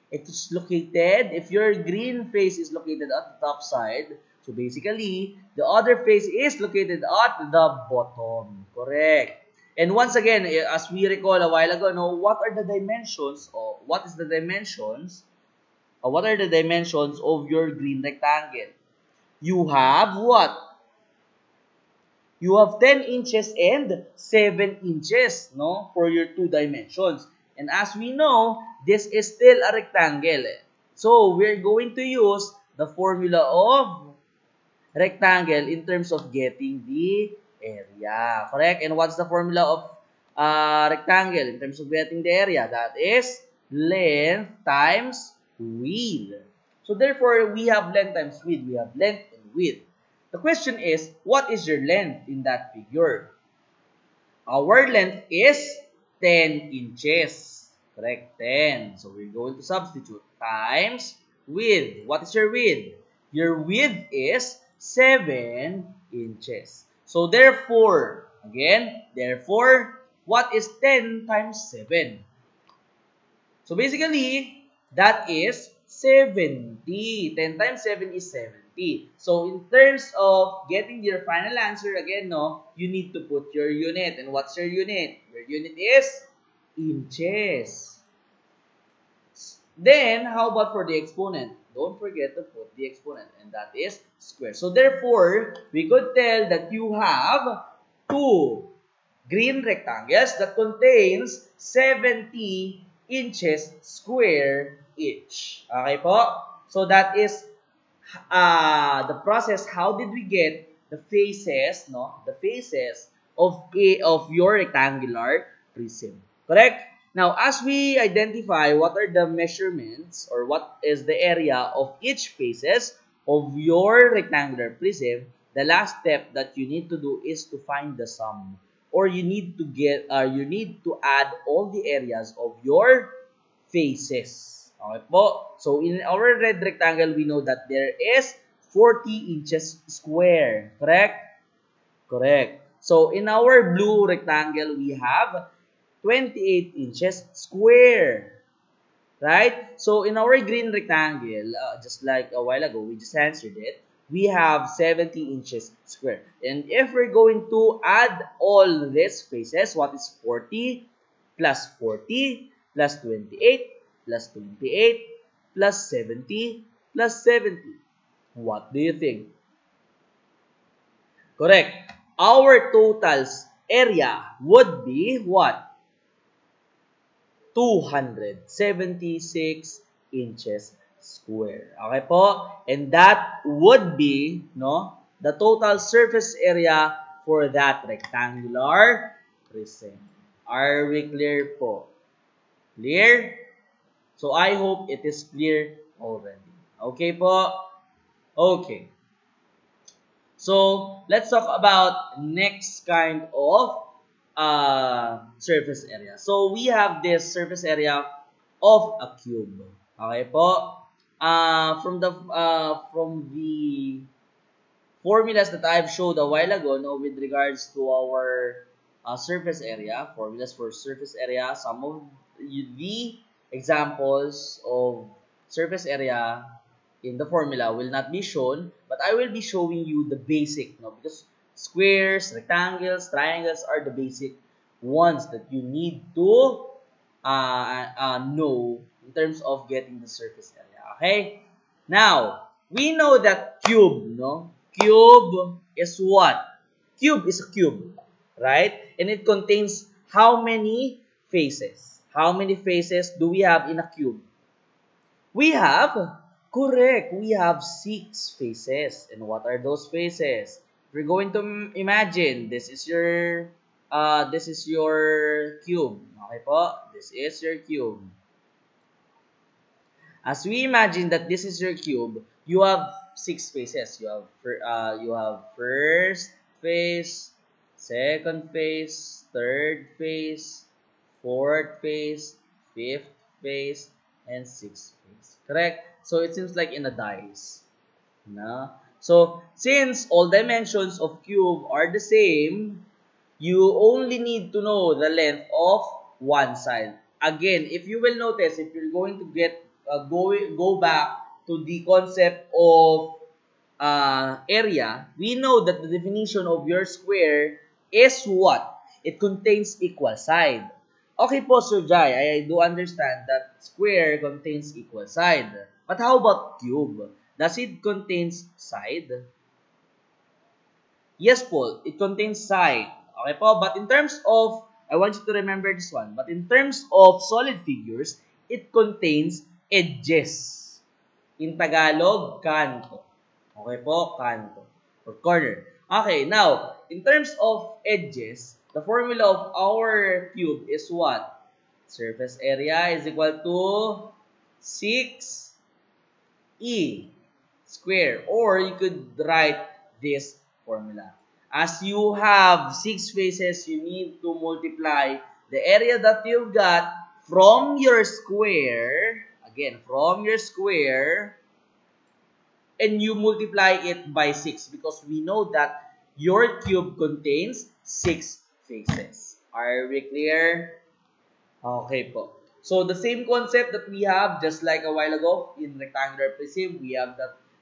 It is located, if your green face is located at the top side, so basically, the other face is located at the bottom. Correct. And once again, as we recall a while ago, no, what are the dimensions, or what is the dimensions, or what are the dimensions of your green rectangle? You have what? You have 10 inches and 7 inches, no, for your two dimensions. And as we know, this is still a rectangle. So, we're going to use the formula of rectangle in terms of getting the area. Correct? And what's the formula of rectangle in terms of getting the area? That is length times width. So, therefore, we have length times width. We have length and width. The question is, what is your length in that figure? Our length is 10 inches. Correct? 10. So, we're going to substitute. Times width. What is your width? Your width is 7 inches. So, therefore, again, therefore, what is 10 times 7? So, basically, that is 70. 10 times 7 is 70. So, in terms of getting your final answer, again, no, you need to put your unit. And what's your unit? Your unit is inches. Then, how about for the exponent? Don't forget to put the exponent, and that is square. So, therefore, we could tell that you have two green rectangles that contains 70 inches square each. Okay po? So, that is the process. How did we get the faces, no? The faces of your rectangular prism. Correct? Now, as we identify what are the measurements or what is the area of each faces of your rectangular prism, the last step that you need to do is to find the sum, or you need to add all the areas of your faces. Okay po? So, in our red rectangle, we know that there is 40 inches square. Correct? Correct. So, in our blue rectangle, we have 28 inches square. Right? So, in our green rectangle, just like a while ago, we just answered it, we have 70 inches square. And if we're going to add all these faces, what is 40 plus 40 plus 28 plus 28 plus 70 plus 70? What do you think? Correct. Our total's area would be what? 276 inches square. Okay po? And that would be, no, the total surface area for that rectangular prism. Are we clear po? Clear? So, I hope it is clear already. Okay po? Okay. So, let's talk about next kind of surface area. So, we have this surface area of a cube. Okay po? From the formulas that I've showed a while ago, no, with regards to our surface area, formulas for surface area, some of the examples of surface area in the formula will not be shown, but I will be showing you the basic, no, because squares, rectangles, triangles are the basic ones that you need to know in terms of getting the surface area. Okay? Now, we know that cube, no? Cube is what? Cube is a cube, right? And it contains how many faces? How many faces do we have in a cube? We have, correct, we have 6 faces. And what are those faces? If you're going to imagine, this is your cube. Okay po? This is your cube. As we imagine that this is your cube, you have 6 faces. You have first face, second face, third face, fourth face, fifth face, and sixth face. Correct? So it seems like in a dice. No? So since all dimensions of cube are the same, you only need to know the length of one side. Again, if you will notice, if you're going to go back to the concept of area, we know that the definition of your square is what? It contains equal side. Okay po, Sir Jai, I do understand that square contains equal side. But how about cube? Does it contains side? Yes po, it contains side. Okay po, but in terms of, I want you to remember this one, but in terms of solid figures, it contains edges. In Tagalog, kanto. Okay po, kanto. Or corner. Okay, now, in terms of edges, the formula of our cube is what? Surface area is equal to 6e square. Or you could write this formula. As you have 6 faces, you need to multiply the area that you've got from your square, again, from your square, and you multiply it by 6 because we know that your cube contains 6 faces. Are we clear? Okay po. So the same concept that we have just like a while ago in rectangular prism, we have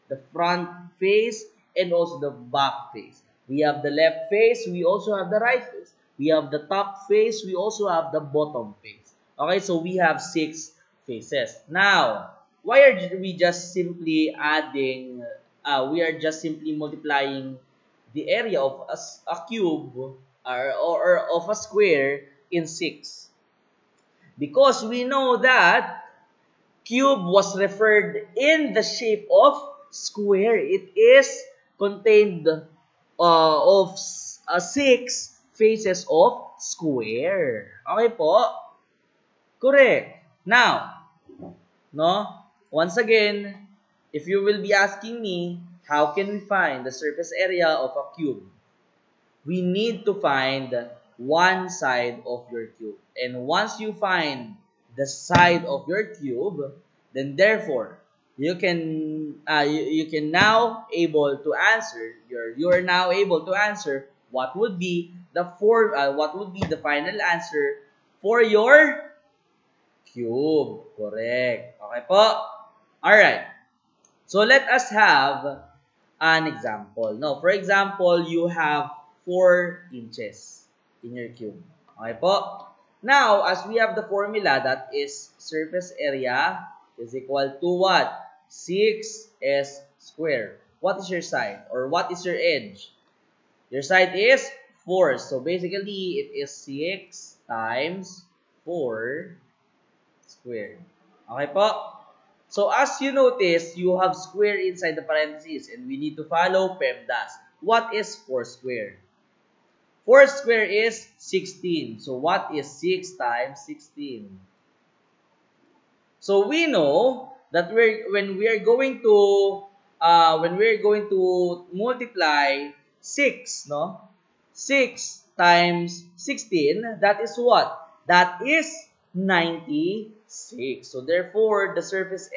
the front face and also the back face. We have the left face, we also have the right face. We have the top face, we also have the bottom face. Okay, so we have 6 faces. Now, why are we just simply adding, we are just simply multiplying the area of a cube or of a square in 6? Because we know that cube was referred in the shape of square. It is contained of 6 faces of square. Okay po? Correct. Now, no? Once again, if you will be asking me, how can we find the surface area of a cube? We need to find one side of your cube. And once you find the side of your cube, then therefore, you can now able to answer you're now able to answer what would be the final answer for your cube. Correct. Okay po? Alright. So let us have an example. No, for example, you have 4 inches in your cube. Okay po? Now, as we have the formula, that is surface area is equal to what? 6s squared. What is your side? Or what is your edge? Your side is 4. So basically, it is 6 times 4 squared. Okay po? So as you notice, you have square inside the parentheses and we need to follow PEMDAS. What is 4 squared? 4 squared is 16. So what is 6 times 16? So we know that when we are going to multiply 6, no? 6 times 16, that is what? That is 96. So therefore, the surface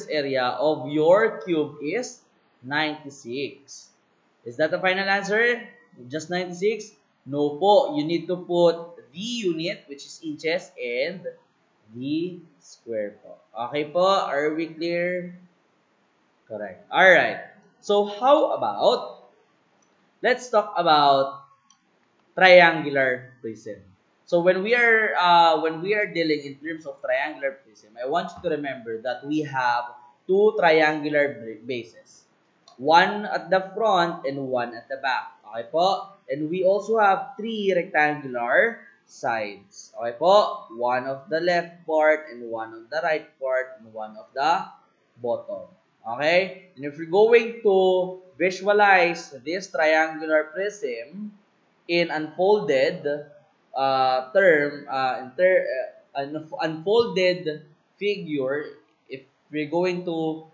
area of your cube is 96. Is that the final answer? Just 96? No po. You need to put the unit, which is inches, and the square po. Okay po? Are we clear? Correct. Alright. So how about, let's talk about triangular prism. So when we are dealing in terms of triangular prism, I want you to remember that we have two triangular bases. One at the front and one at the back. Okay po? And we also have three rectangular sides. Okay po? One of the left part and one of the right part and one of the bottom. Okay? And if you're going to visualize this triangular prism in unfolded unfolded figure, if we're going to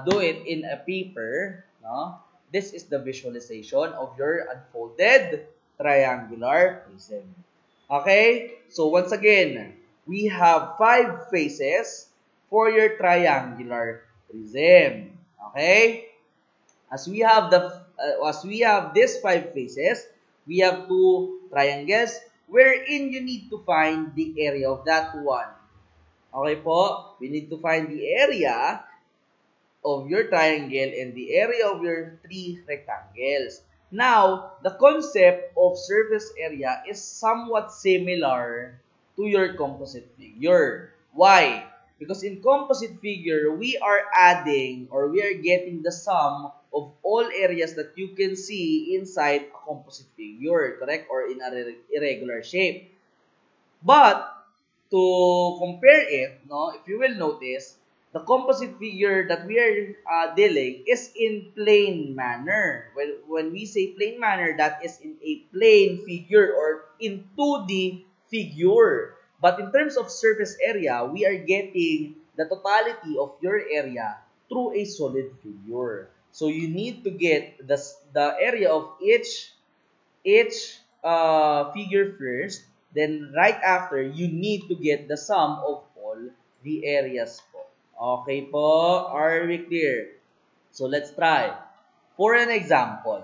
do it in a paper, no? This is the visualization of your unfolded triangular prism. Okay? So once again, we have 5 faces for your triangular prism. Okay? As we have these 5 faces, we have 2 triangles wherein you need to find the area of that one. Okay po? We need to find the area of your triangle and the area of your 3 rectangles. Now, the concept of surface area is somewhat similar to your composite figure. Why? Because in composite figure, we are adding or we are getting the sum of all areas that you can see inside a composite figure, correct? Or in a irregular shape. But to compare it, no, if you will notice, the composite figure that we are dealing is in plane manner. When we say plane manner, that is in a plane figure or in 2D figure. But in terms of surface area, we are getting the totality of your area through a solid figure. So you need to get the area of each figure first. Then right after, you need to get the sum of all the areas po. Okay po? Are we clear? So let's try. For an example,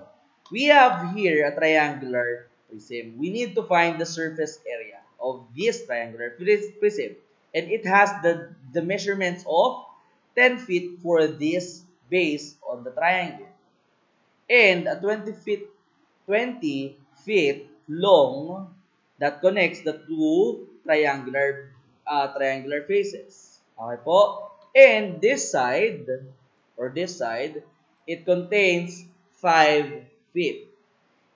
we have here a triangular prism. We need to find the surface area of this triangular prism. And it has the measurements of 10 feet for this base on the triangle. And a 20 feet long that connects the two triangular faces. Okay po? And this side, it contains 5 feet.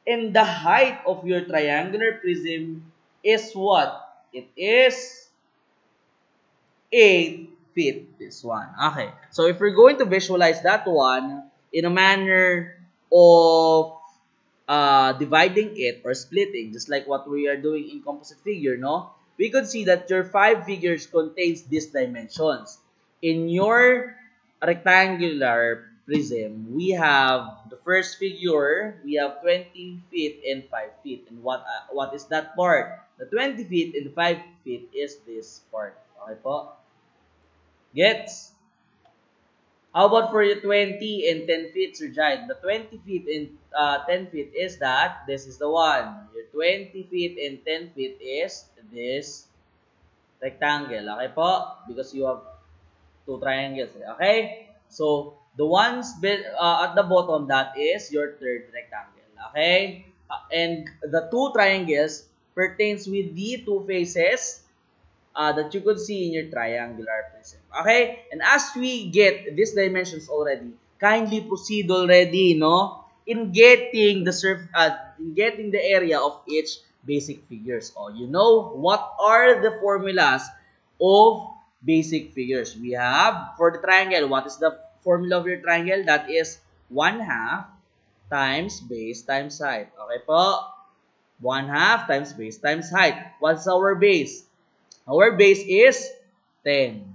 And the height of your triangular prism is what? It is 8 feet, this one. Okay. So if we're going to visualize that one in a manner of dividing it or splitting, just like what we are doing in composite figure, no? We could see that your 5 figures contains these dimensions. In your rectangular prism, we have the first figure, we have 20 feet and 5 feet. And what is that part? The 20 feet and 5 feet is this part. Okay po? Gets? How about for your 20 and 10 feet, Sir Jai? The 20 feet and 10 feet is that. This is the one. Your 20 feet and 10 feet is this rectangle. Okay po? Because you have 2 triangles. Okay? So, the ones at the bottom, that is your third rectangle. Okay? And the 2 triangles pertains with the 2 faces that you could see in your triangular prism. Okay? And as we get these dimensions already, kindly proceed already, no? In getting the area of each basic figures. Oh, you know what are the formulas of basic figures? We have for the triangle. What is the formula of your triangle? That is 1/2 times base times height. Okay po? 1/2 times base times height. What's our base? Our base is 10.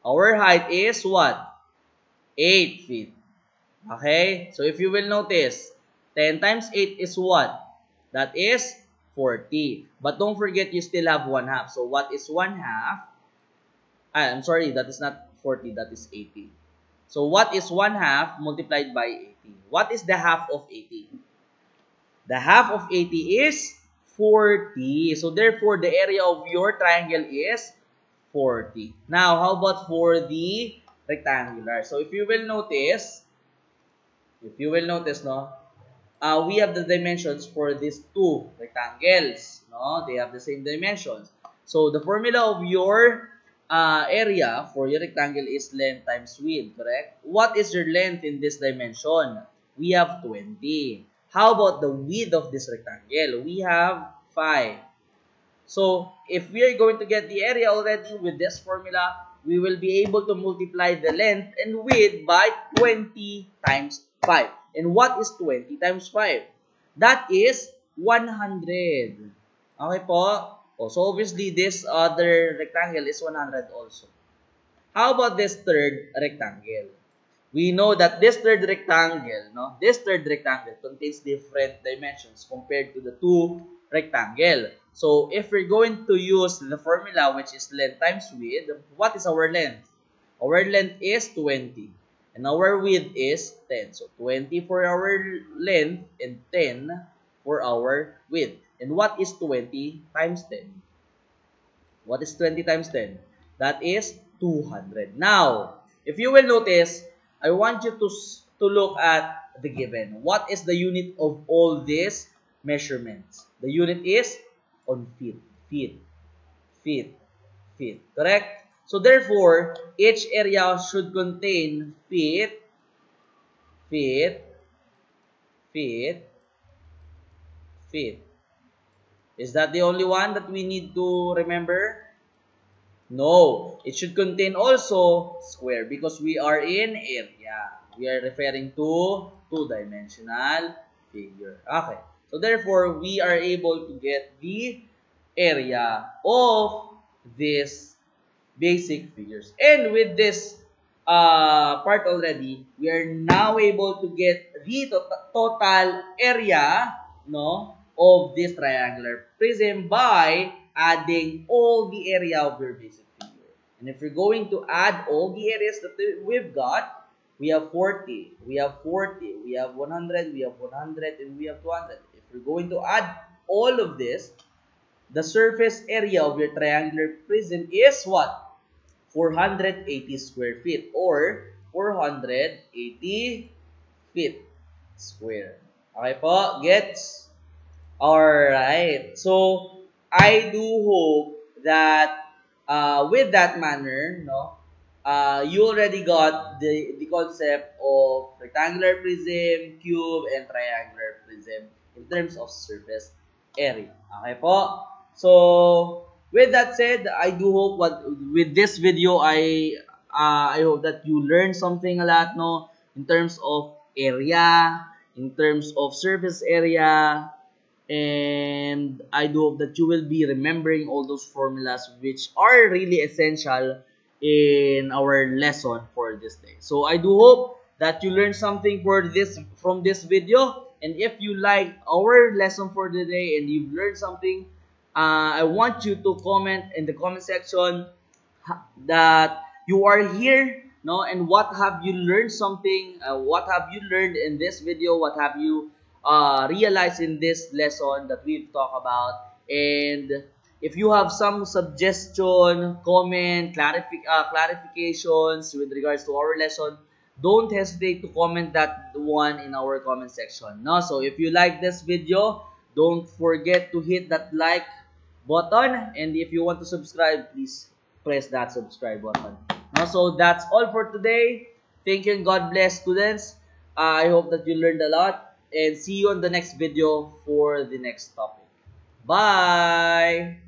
Our height is what? 8 feet. Okay? So if you will notice, 10 times 8 is what? That is 40. But don't forget, you still have 1/2. So what is 1/2? I'm sorry, that is not 40, that is 80. So what is 1/2 multiplied by 80? What is the half of 80? The half of 80 is 40. So therefore, the area of your triangle is 40. Now, how about for the rectangular? So if you will notice, no, we have the dimensions for these two rectangles. No, they have the same dimensions. So the formula of your area for your rectangle is length times width, correct? What is your length in this dimension? We have 20. How about the width of this rectangle? We have 5. So if we are going to get the area already with this formula, we will be able to multiply the length and width by 20 times 5. And what is 20 times 5? That is 100. Okay po? Oh, so obviously this other rectangle is 100 also. How about this third rectangle? We know that this third rectangle, contains different dimensions compared to the two rectangle. So if we're going to use the formula, which is length times width, what is our length? Our length is 20 and our width is 10. So 20 for our length and 10 for our width. And what is 20 times 10? What is 20 times 10? That is 200. Now, if you will notice, I want you to look at the given. What is the unit of all these measurements? The unit is on feet. Feet. Feet. Feet. Correct? So therefore, each area should contain feet, feet, feet, feet. Is that the only one that we need to remember? No, it should contain also square because we are in area. We are referring to two-dimensional figure. Okay, so therefore, we are able to get the area of these basic figures. And with this part already, we are now able to get the total area, no, of this triangular prism by adding all the area of your basic figure. And if you're going to add all the areas that we've got, we have 40, we have 40, we have 100, we have 100, and we have 200. If you're going to add all of this, the surface area of your triangular prism is what? 480 square feet or 480 feet square. Okay po? Gets? Alright. So, I do hope that with that manner, no, you already got the concept of rectangular prism, cube, and triangular prism in terms of surface area. Okay po? So, with that said, I do hope with this video, I hope that you learn something a lot, no, in terms of area, in terms of surface area, and I do hope that you will be remembering all those formulas which are really essential in our lesson for this day. So I do hope that you learned something from this video, and if you like our lesson for the day and you've learned something, I want you to comment in the comment section that you are here, no, and what have you learned something, what have you learned in this video, what have you realized in this lesson that we've talked about. And if you have some suggestion, comment, clarifications with regards to our lesson, don't hesitate to comment that one in our comment section. No? So if you like this video, don't forget to hit that like button, and if you want to subscribe, please press that subscribe button. No? So that's all for today. Thank you and God bless, students. I hope that you learned a lot, and see you on the next video for the next topic. Bye!